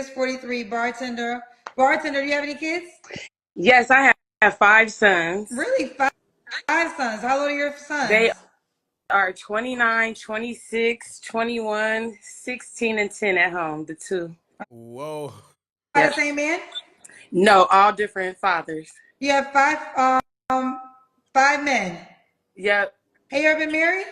Aquarius, 43, bartender. Bartender, do you have any kids? Yes, I have five sons. Really? Five sons. How old are your sons? They are 29, 26, 21, 16, and 10 at home, the two. Whoa. By Yep. the same man? No, all different fathers. You have five men. Yep. Have you ever been married?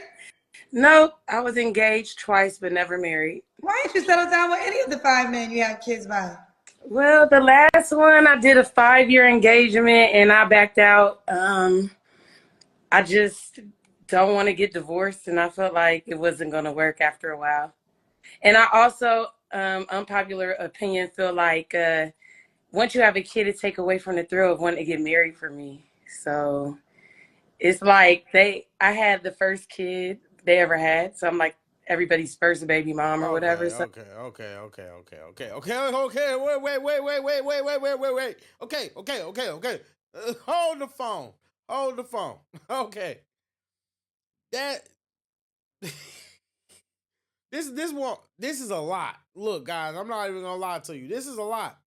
Nope, I was engaged twice but never married. Why didn't you settle down with any of the five men you have kids by? Well, the last one I did a 5-year engagement and I backed out. I just don't want to get divorced and I felt like it wasn't going to work after a while. And I also, unpopular opinion, feel like once you have a kid, it take away from the thrill of wanting to get married for me. So it's like I had the first kid they ever had. So I'm like everybody's first baby mom or whatever. So Okay. Wait. Okay. Hold the phone. Okay. That this is a lot. Look, guys, I'm not even gonna lie to you. This is a lot.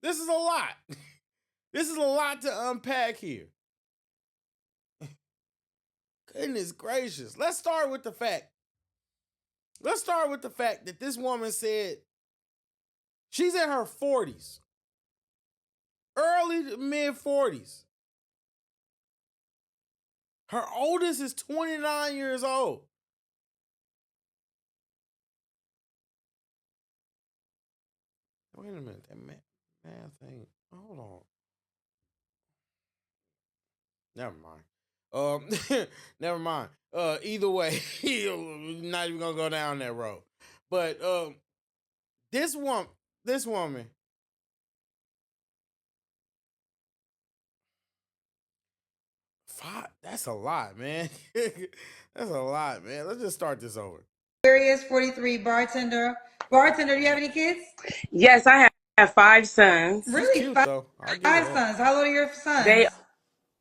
This is a lot to unpack here. Goodness gracious. Let's start with the fact that this woman said she's in her 40s, early to mid 40s. Her oldest is 29 years old. Wait a minute, that math thing. Hold on. Never mind. Never mind. Either way, not even gonna go down that road. But this woman, that's a lot, man. That's a lot, man. Let's just start this over. Aquarius, 43, bartender. Bartender, do you have any kids? yes, I have five sons. She's Really? cute, though. I'll give her Five that. sons. How old are your sons? They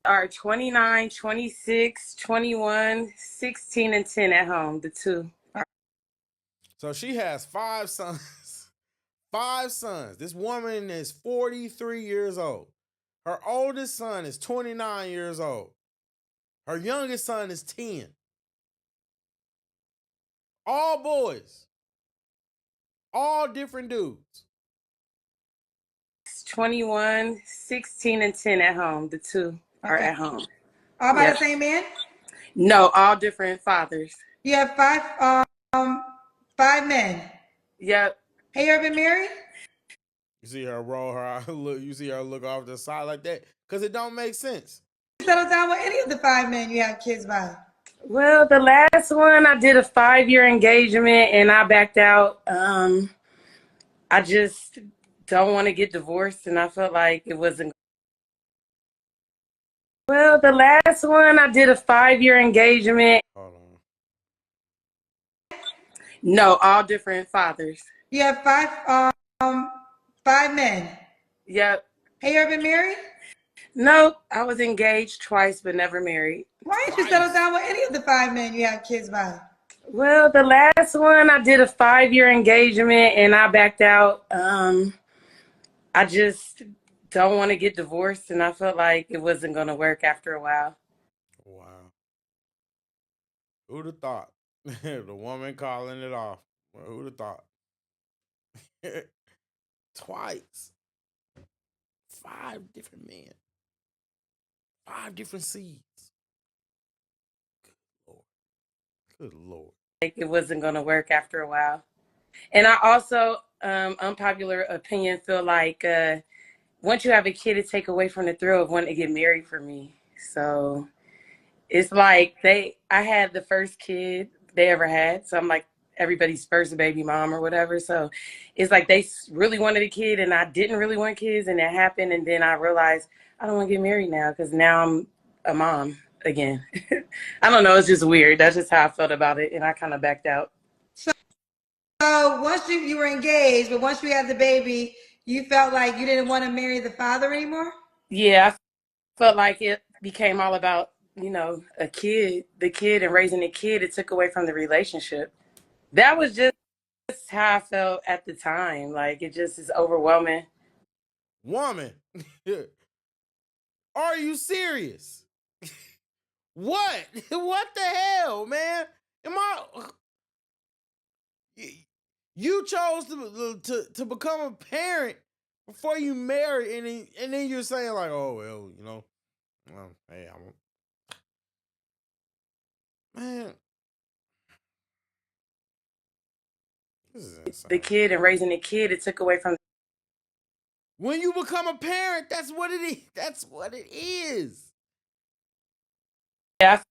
are 29, 26, 21, 16, and 10 at home, the two. So she has five sons. Five sons. This woman is 43 years old. Her oldest son is 29 years old. Her youngest son is 10. All boys. All different dudes. 21, 16, and 10 at home, the two are at home. All by Yep. the same man? No, all different fathers. You have five men. Yep. Have you ever been married? You see her roll her eye, look. You see her look off to the side like that, because it don't make sense. Settle down with any of the five men you have kids by? Well, the last one I did a 5-year engagement and I backed out. I just don't want to get divorced and I felt like it wasn't. Well, the last one I did a 5-year engagement. Hold on. No, all different fathers. You have five men. Yep. Have you ever been married? Nope, I was engaged twice but never married. Why didn't you settle down with any of the five men you have kids by? Well, the last one I did a 5-year engagement and I backed out. I just don't want to get divorced and I felt like it wasn't going to work after a while. Wow. Who'd have thought? The woman calling it off. Well, who'd have thought? Twice. 5 different men. 5 different seeds. Good Lord. Like it wasn't going to work after a while. And I also, unpopular opinion, feel like once you have a kid, it take away from the thrill of wanting to get married for me. So it's like I had the first kid they ever had. So I'm like everybody's first baby mom or whatever. So it's like they really wanted a kid and I didn't really want kids and that happened. And then I realized I don't want to get married now because now I'm a mom again. I don't know. It's just weird. That's just how I felt about it. And I kind of backed out. So once you were engaged, but once you had the baby, you felt like you didn't want to marry the father anymore? Yeah, I felt like it became all about, the kid and raising a kid. It took away from the relationship. That was just how I felt at the time. Like it just is overwhelming. Woman, are you serious? What? What the hell, man? Am I? You chose to become a parent before you marry, and then you're saying like, oh well, hey, man, this is The insane. kid and raising the kid, it took away from. When you become a parent, that's what it is. That's what it is. Yeah, I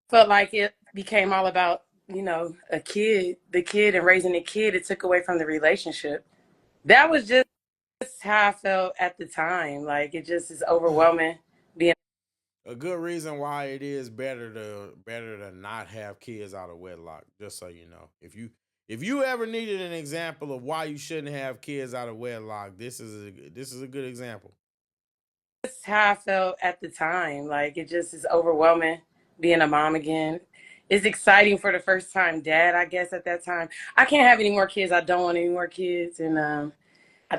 felt like it became all about a kid, the kid and raising the kid. It took away from the relationship. That was just how I felt at the time. Like it just is overwhelming being. A good reason why it is better to not have kids out of wedlock. Just so you know, if you ever needed an example of why you shouldn't have kids out of wedlock, this is a good example. That's how I felt at the time. Like it just is overwhelming being a mom again. It's exciting for the first time dad, I guess, at that time. I can't have any more kids. I don't want any more kids. And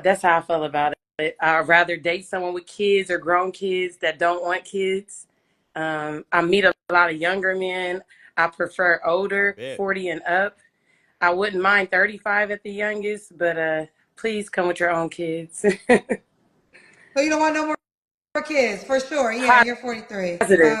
that's how I felt about it. I'd rather date someone with kids or grown kids that don't want kids. I meet a lot of younger men. I prefer I older, bet. 40 and up. I wouldn't mind 35 at the youngest, but please come with your own kids. So you don't want no more kids, for sure. Yeah, you're 43. Positive.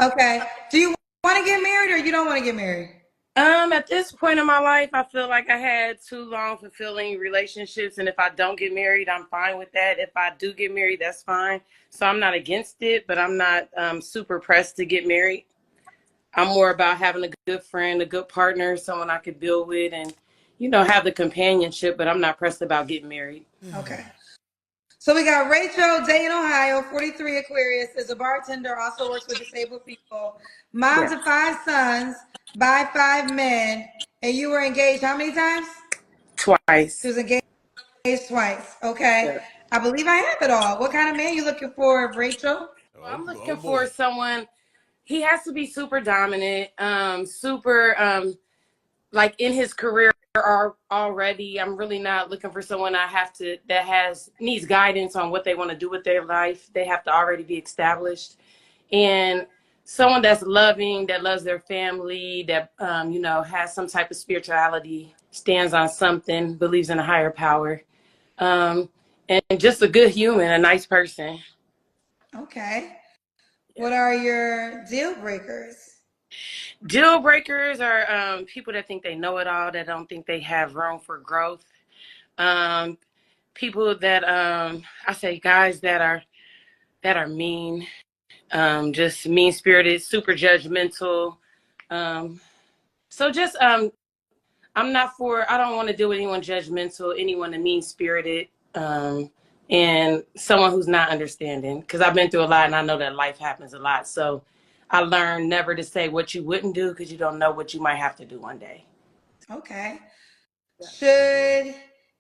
Okay. Do you want to get married or you don't want to get married? At this point in my life, I feel like I had too long fulfilling relationships, and if I don't get married, I'm fine with that. If I do get married, that's fine. So I'm not against it, but I'm not super pressed to get married. I'm more about having a good friend, a good partner, someone I could build with, and have the companionship. But I'm not pressed about getting married. Okay. So we got Rachel, Dayton, Ohio, 43, Aquarius, is a bartender, also works with disabled people, mom Yeah, to 5 sons, by 5 men, and you were engaged how many times? She twice. was engaged twice. Okay. Yeah. I believe I have it all. What kind of man you looking for, Rachel? Oh, I'm oh looking for boy. someone. He has to be super dominant, super like in his career already. I'm really not looking for someone that has needs guidance on what they want to do with their life. They have to already be established, and someone that's loving, that loves their family, that has some type of spirituality, stands on something, believes in a higher power, um, and just a good human, a nice person. Okay. Yeah. What are your deal breakers? Deal breakers are people that think they know it all, that don't think they have room for growth. Um, People that I say guys that are mean, just mean spirited, super judgmental. Um, so just I don't want to deal with anyone judgmental, anyone that mean spirited, and someone who's not understanding. Because I've been through a lot, and I know that life happens a lot. So I learned never to say what you wouldn't do because you don't know what you might have to do one day. Okay. Yeah. Oh boy. Should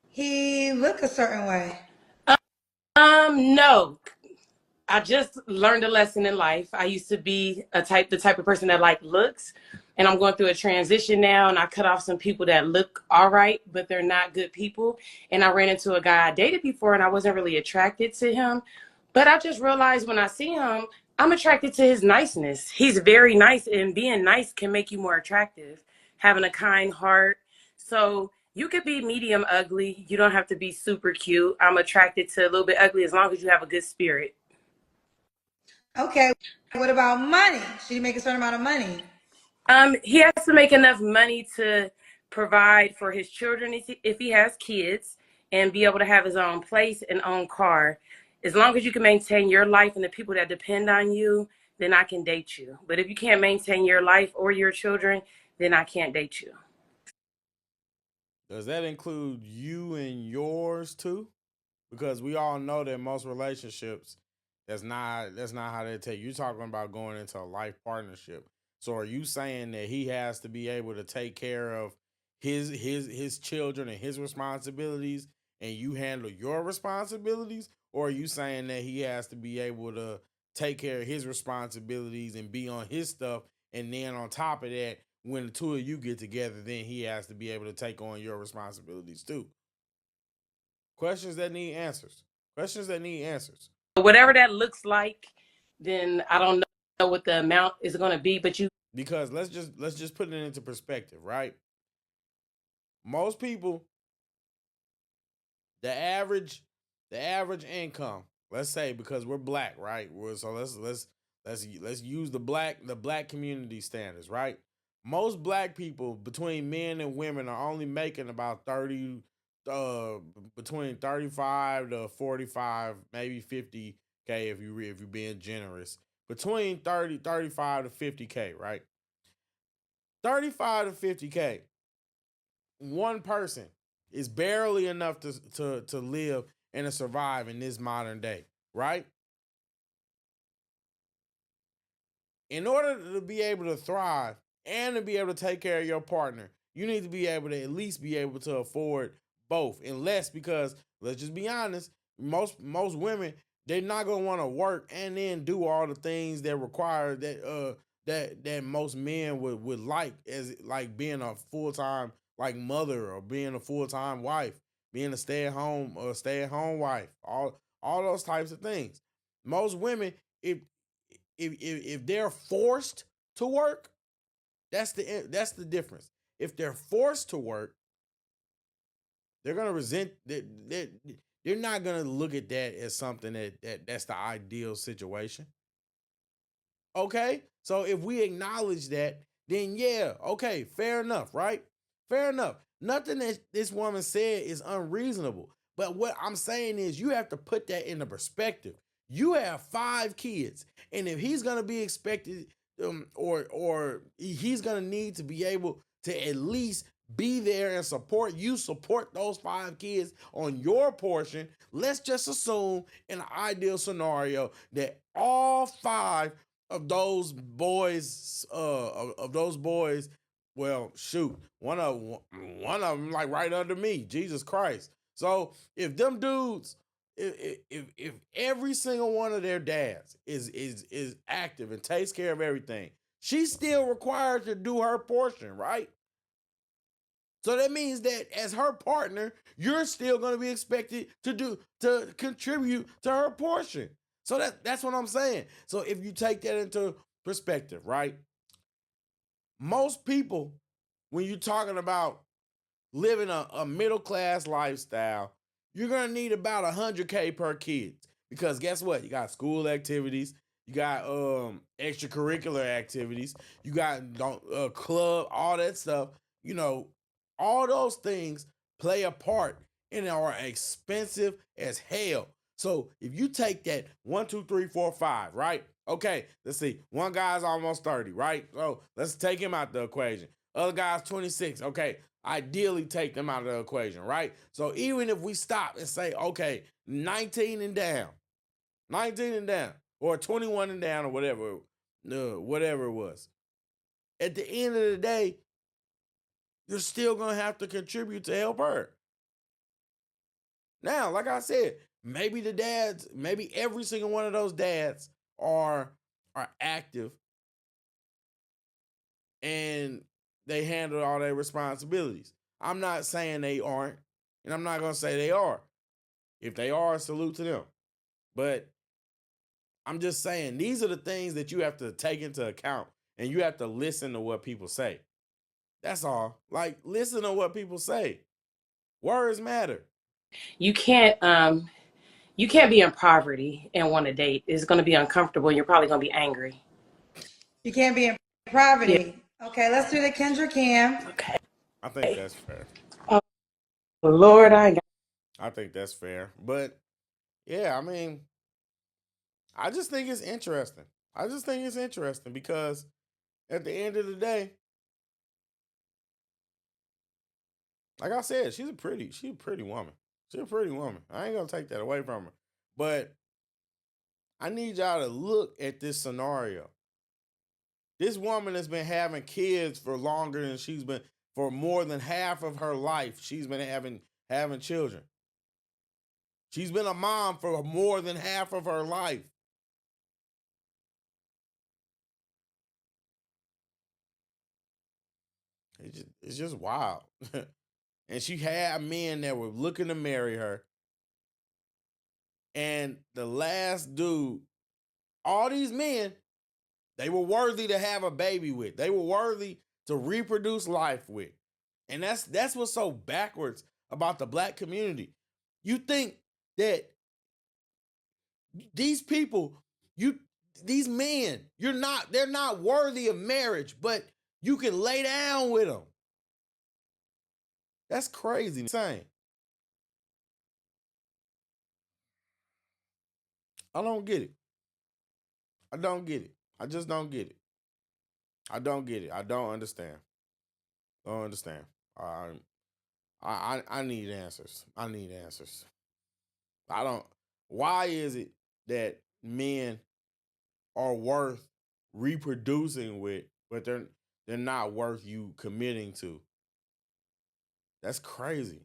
he look a certain way? No. I just learned a lesson in life. I used to be the type of person that like looks, and I'm going through a transition now. And I cut off some people that look all right, but they're not good people. And I ran into a guy I dated before, and I wasn't really attracted to him. But I just realized when I see him, I'm attracted to his niceness. He's very nice, and being nice can make you more attractive. Having a kind heart. So you could be medium ugly. You don't have to be super cute. I'm attracted to a little bit ugly as long as you have a good spirit. Okay. What about money? Should he make a certain amount of money? He has to make enough money to provide for his children if he has kids, and be able to have his own place and own car. As long as you can maintain your life and the people that depend on you, then I can date you. But if you can't maintain your life or your children, then I can't date you. Does that include you and yours too? Because we all know that most relationships, that's not how they take. You're talking about going into a life partnership. So are you saying that he has to be able to take care of his children and his responsibilities, and you handle your responsibilities? Or are you saying that he has to be able to take care of his responsibilities and be on his stuff, and then on top of that, when the two of you get together, then he has to be able to take on your responsibilities too. Questions that need answers. Questions that need answers. Whatever that looks like, then I don't know what the amount is going to be, but you Because let's just put it into perspective, right? Most people, the average income, let's say, because we're black, right? So let's use the black community standards, right? Most black people, between men and women, are only making about 30, between 35 to 45, maybe 50K if you're being generous. Between 35 to 50K, right? 35 to 50K. One person is barely enough to live and to survive in this modern day, right? In order to be able to thrive and to be able to take care of your partner, you need to be able to at least be able to afford both. Unless, because let's just be honest, most women, they're not gonna want to work and then do all the things that require that most men would like, as like being a full-time like mother, or being a full-time wife, being a stay-at-home wife, all those types of things. Most women, if they're forced to work, that's the difference. If they're forced to work, they're gonna resent that. They're not gonna look at that as something that's the ideal situation. Okay, so if we acknowledge that, then yeah, okay, fair enough, right? Fair enough. Nothing that this woman said is unreasonable. But what I'm saying is, you have to put that into perspective. You have 5 kids, and if he's gonna be expected, or he's gonna need to be able to at least be there and support those 5 kids on your portion. Let's just assume, in an ideal scenario, that all 5 of those boys, well, shoot, one of them like right under me, Jesus Christ. So if them dudes, if every single one of their dads is active and takes care of everything, she's still required to do her portion, right? So that means that as her partner, you're still going to be expected to contribute to her portion. So that's what I'm saying. So if you take that into perspective, right? Most people, when you're talking about living a middle class lifestyle, you're gonna need about 100K per kid. Because guess what? You got school activities, you got extracurricular activities, you got club, all that stuff. You know, all those things play a part and are expensive as hell. So if you take that 1, 2, 3, 4, 5, right? Okay, let's see. One guy's almost 30, right? So let's take him out the equation. Other guy's 26. Okay, ideally take them out of the equation, right? So even if we stop and say, okay, 19 and down, or 21 and down, or whatever it was. At the end of the day, you're still gonna have to contribute to help her. Now, like I said, maybe every single one of those dads are active and they handle all their responsibilities. I'm not saying they aren't, and I'm not gonna say they are. If they are, salute to them. But I'm just saying, these are the things that you have to take into account, and you have to listen to what people say. That's all. Like, listen to what people say. Words matter. you can't be in poverty and want to date. It's going to be uncomfortable, and you're probably going to be angry. You can't be in Yeah. poverty. Okay, let's do the Kendra Cam. Okay. I think that's fair. Oh Lord, I think that's fair. But yeah, I mean, I just think it's interesting. Because at the end of the day, like I said, she's a pretty woman. She's a pretty woman. I ain't gonna take that away from her. But I need y'all to look at this scenario. This woman has been having kids for longer than for more than half of her life. She's been having children. She's been a mom for more than half of her life. It's just wild. And she had men that were looking to marry her. And the last dude, all these men, they were worthy to have a baby with. They were worthy to reproduce life with. And that's what's so backwards about the black community. You think that these people, these men, they're not worthy of marriage, but you can lay down with them. That's crazy. Insane. I don't get it. I don't get it. I just don't get it. I don't get it. I don't understand. Don't understand. I need answers. I need answers. I don't. Why is it that men are worth reproducing with, but they're not worth you committing to? That's crazy.